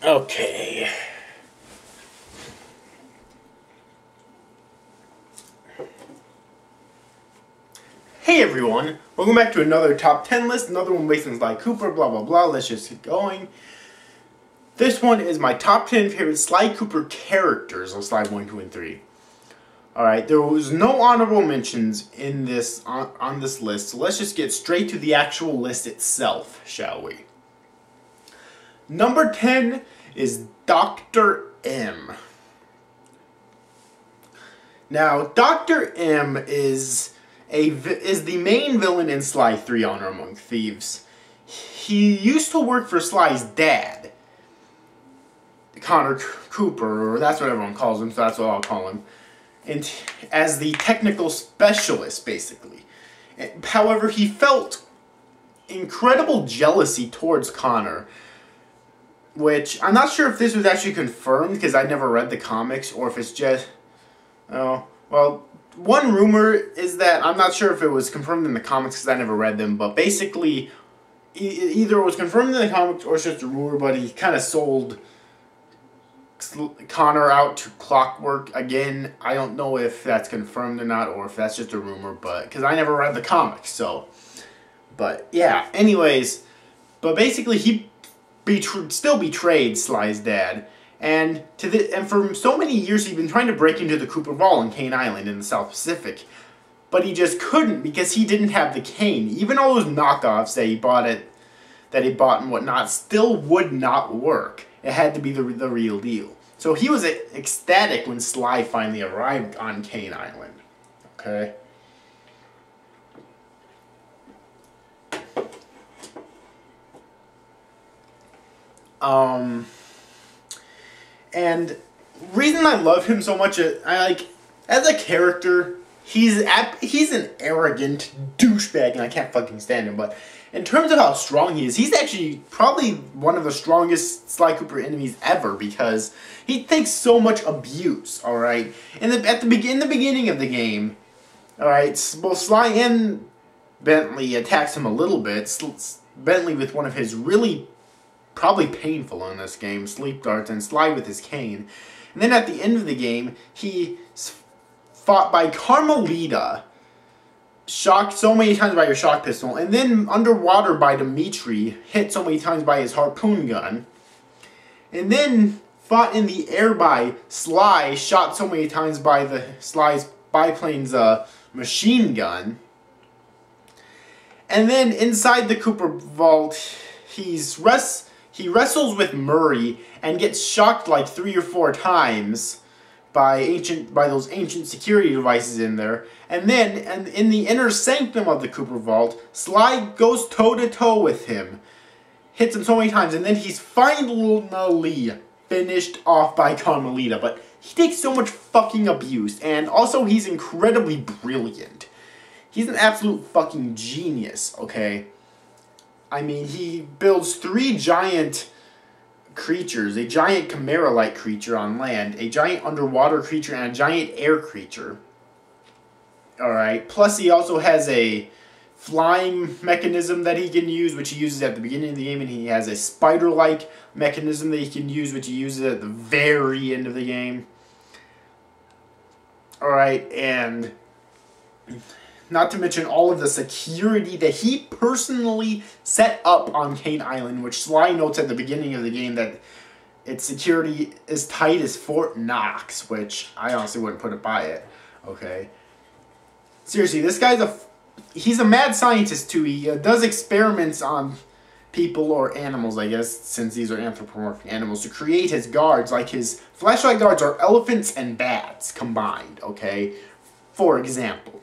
Okay. Hey everyone, welcome back to another top 10 list, another one based on Sly Cooper, blah blah blah. Let's just get going. This one is my top 10 favorite Sly Cooper characters on Sly 1, 2, and 3. Alright, there was no honorable mentions in this on this list, so let's just get straight to the actual list itself, shall we? Number 10 is Dr. M. Now, Dr. M is the main villain in Sly 3 Honor Among Thieves. He used to work for Sly's dad, Connor Cooper, or that's what everyone calls him, so that's what I'll call him, and as the technical specialist, basically. However, he felt incredible jealousy towards Connor, which I'm not sure if this was actually confirmed because I never read the comics, or if it's just, well, one rumor is that, I'm not sure if it was confirmed in the comics because I never read them, but basically, either it was confirmed in the comics or it's just a rumor, but he kind of sold Connor out to Clockwork again. I don't know if that's confirmed or not, or if that's just a rumor, but because I never read the comics, so. But yeah, anyways, but basically he still betrayed Sly's dad. And for so many years he'd been trying to break into the Cooper Vault on Cane Island in the South Pacific. But he just couldn't because he didn't have the cane. Even all those knockoffs that he bought and whatnot still would not work. It had to be the real deal. So he was ecstatic when Sly finally arrived on Cane Island. Okay? And reason I love him so much, as a character, he's an arrogant douchebag, and I can't fucking stand him. But in terms of how strong he is, he's actually probably one of the strongest Sly Cooper enemies ever because he takes so much abuse. All right, in the beginning of the game, all right, both Sly and Bentley attacks him a little bit. Bentley with one of his really probably painful in this game, sleep darts, and Sly with his cane. And then at the end of the game, he's fought by Carmelita, shocked so many times by her shock pistol, and then underwater by Dimitri, hit so many times by his harpoon gun, and then fought in the air by Sly, shot so many times by Sly's biplane's machine gun. And then inside the Cooper Vault, he wrestles with Murray and gets shocked like 3 or 4 times by those ancient security devices in there. And then in the inner sanctum of the Cooper Vault, Sly goes toe-to-toe with him. Hits him so many times, and then he's finally finished off by Carmelita. But he takes so much fucking abuse, and also he's incredibly brilliant. He's an absolute fucking genius, okay? I mean, he builds 3 giant creatures, a giant chimera-like creature on land, a giant underwater creature, and a giant air creature. Alright, plus he also has a flying mechanism that he can use, which he uses at the beginning of the game, and he has a spider-like mechanism that he can use, which he uses at the very end of the game. Alright, and not to mention all of the security that he personally set up on Cane Island, which Sly notes at the beginning of the game that its security is tight as Fort Knox, which I honestly wouldn't put it by it. Okay. Seriously, this guy's he's a mad scientist too. He does experiments on people or animals, I guess, since these are anthropomorphic animals, to create his guards. Like his flashlight guards are elephants and bats combined, okay? For example.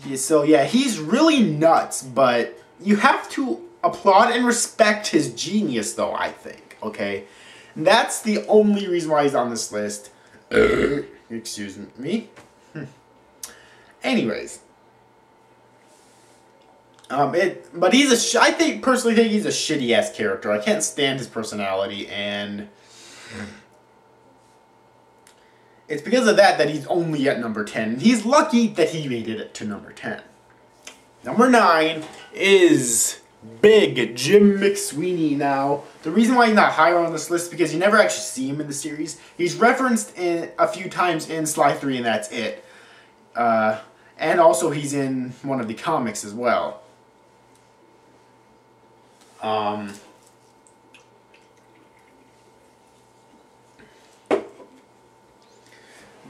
Yeah, so yeah, he's really nuts, but you have to applaud and respect his genius, though, I think, okay? And that's the only reason why he's on this list. Excuse me. Anyways. But he's I personally think he's a shitty-ass character. I can't stand his personality, and it's because of that he's only at number 10. He's lucky that he made it to number 10. Number 9 is Big Jim McSweeney now. The reason why he's not higher on this list is because you never actually see him in the series. He's referenced in a few times in Sly 3 and that's it. And also he's in one of the comics as well.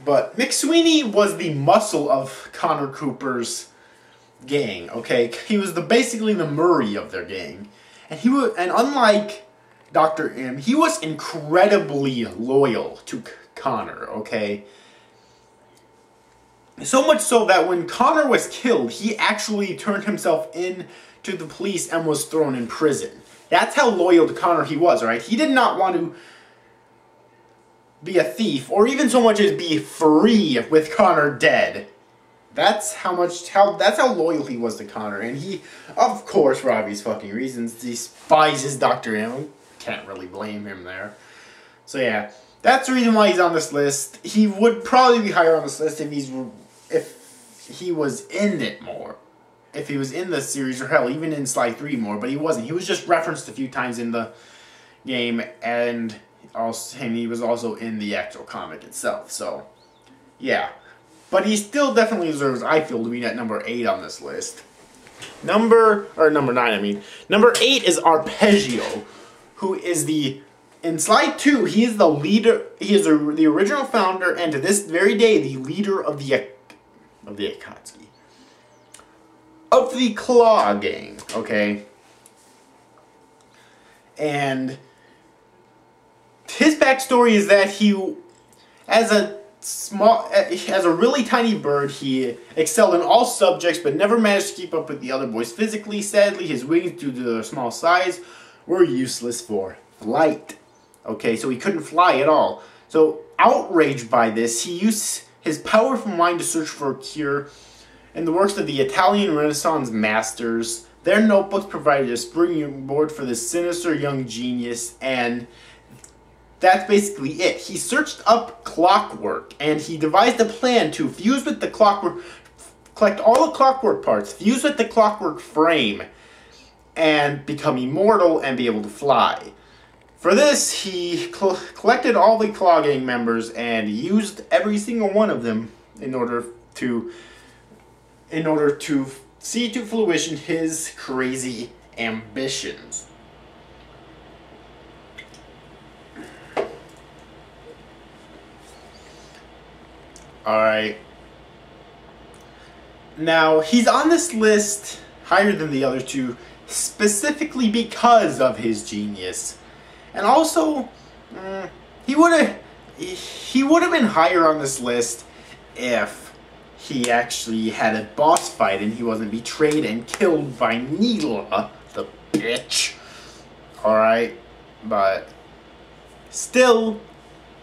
But McSweeney was the muscle of Connor Cooper's gang, okay? He was basically the Murray of their gang. And unlike Dr. M, he was incredibly loyal to Connor, okay? So much so that when Connor was killed, he actually turned himself in to the police and was thrown in prison. That's how loyal to Connor he was, alright? He did not want to be a thief, or even so much as be free with Connor dead. That's how loyal he was to Connor, and he, of course, for obvious fucking reasons, despises Dr. M. Can't really blame him there. So yeah, that's the reason why he's on this list. He would probably be higher on this list if he was in it more. If he was in the series, or hell, even in Sly 3 more, but he wasn't. He was just referenced a few times in the game, and he was also in the actual comic itself, so yeah. But he still definitely deserves, I feel, to be at number 8 on this list. Number 9, I mean. Number 8 is Arpeggio, who is in Sly 2, he is the leader, he is the original founder, and to this very day, the leader of the Akatsuki. Of the Claw Gang, okay? And his backstory is that he, as a really tiny bird, he excelled in all subjects, but never managed to keep up with the other boys physically. Sadly, his wings, due to their small size, were useless for flight. Okay, so he couldn't fly at all. So, outraged by this, he used his powerful mind to search for a cure in the works of the Italian Renaissance masters. Their notebooks provided a springboard for this sinister young genius, and that's basically it. He searched up clockwork, and he devised a plan to fuse with the clockwork, collect all the clockwork parts, fuse with the clockwork frame, and become immortal and be able to fly. For this, he collected all the Claw Gang members and used every single one of them in order to see to fruition his crazy ambitions. Alright. Now, he's on this list higher than the other two specifically because of his genius. And also, he would have been higher on this list if he actually had a boss fight and he wasn't betrayed and killed by Neela, the bitch. Alright, but still,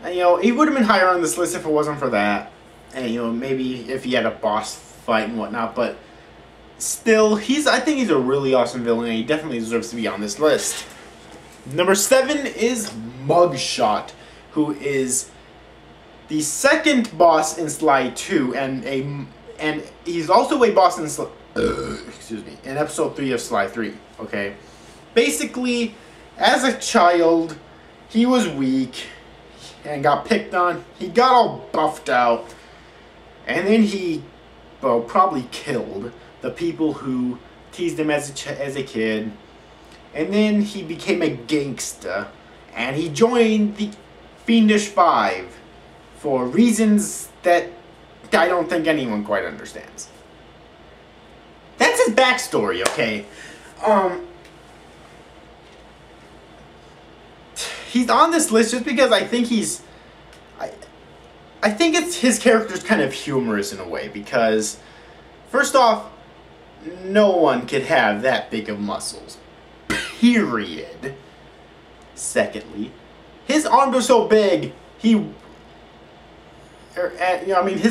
you know, he would have been higher on this list if it wasn't for that. And, you know, maybe if he had a boss fight and whatnot, but still, I think he's a really awesome villain, and he definitely deserves to be on this list. Number 7 is Mugshot, who is the second boss in Sly 2, and he's also a boss in in episode 3 of Sly 3, okay? Basically, as a child, he was weak and got picked on. He got all buffed out, and then he, well, probably killed the people who teased him as a kid. And then he became a gangsta, and he joined the Fiendish Five for reasons that I don't think anyone quite understands. That's his backstory, okay? He's on this list just because I think I think his character's kind of humorous in a way, because first off, no one could have that big of muscles. Period. Secondly, his arms are so big, his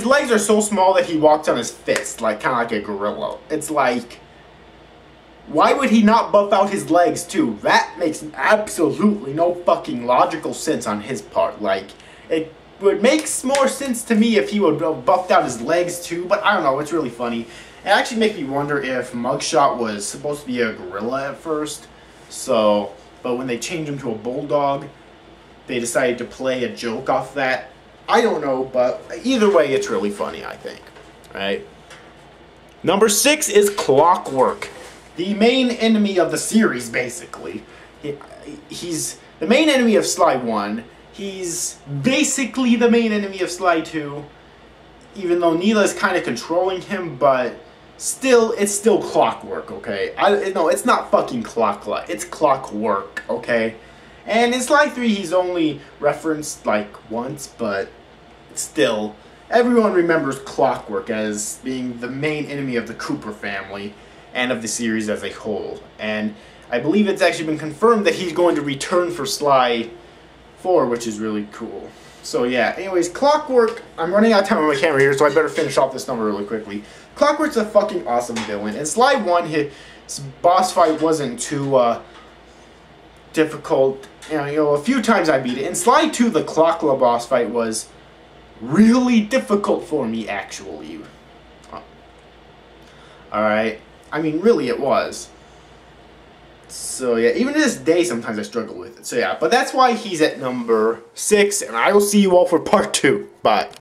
legs are so small that he walks on his fists, like kind of like a gorilla. It's like, why would he not buff out his legs too? That makes absolutely no fucking logical sense on his part. Like, it would make more sense to me if he would have buffed out his legs too, but I don't know, it's really funny. It actually makes me wonder if Mugshot was supposed to be a gorilla at first. So, but when they changed him to a bulldog, they decided to play a joke off that. I don't know, but either way, it's really funny, I think. Right? Number 6 is Clockwork. The main enemy of the series, basically. He's the main enemy of Sly 1. He's basically the main enemy of Sly 2. Even though Neela is kind of controlling him, but still, it's still Clockwork, okay? No, it's not fucking Clockla. It's Clockwork, okay? And in Sly 3, he's only referenced, like, once, but still, everyone remembers Clockwork as being the main enemy of the Cooper family and of the series as a whole. And I believe it's actually been confirmed that he's going to return for Sly 4, which is really cool. So yeah, anyways, Clockwork, I'm running out of time on my camera here, so I better finish off this number really quickly. Clockwork's a fucking awesome villain. In Sly 1, his boss fight wasn't too difficult. You know, a few times I beat it. In Sly 2, the Clockla boss fight was really difficult for me, actually. Alright. I mean, really it was. So yeah, even to this day, sometimes I struggle with it. So yeah, but that's why he's at number 6, and I will see you all for part 2. Bye.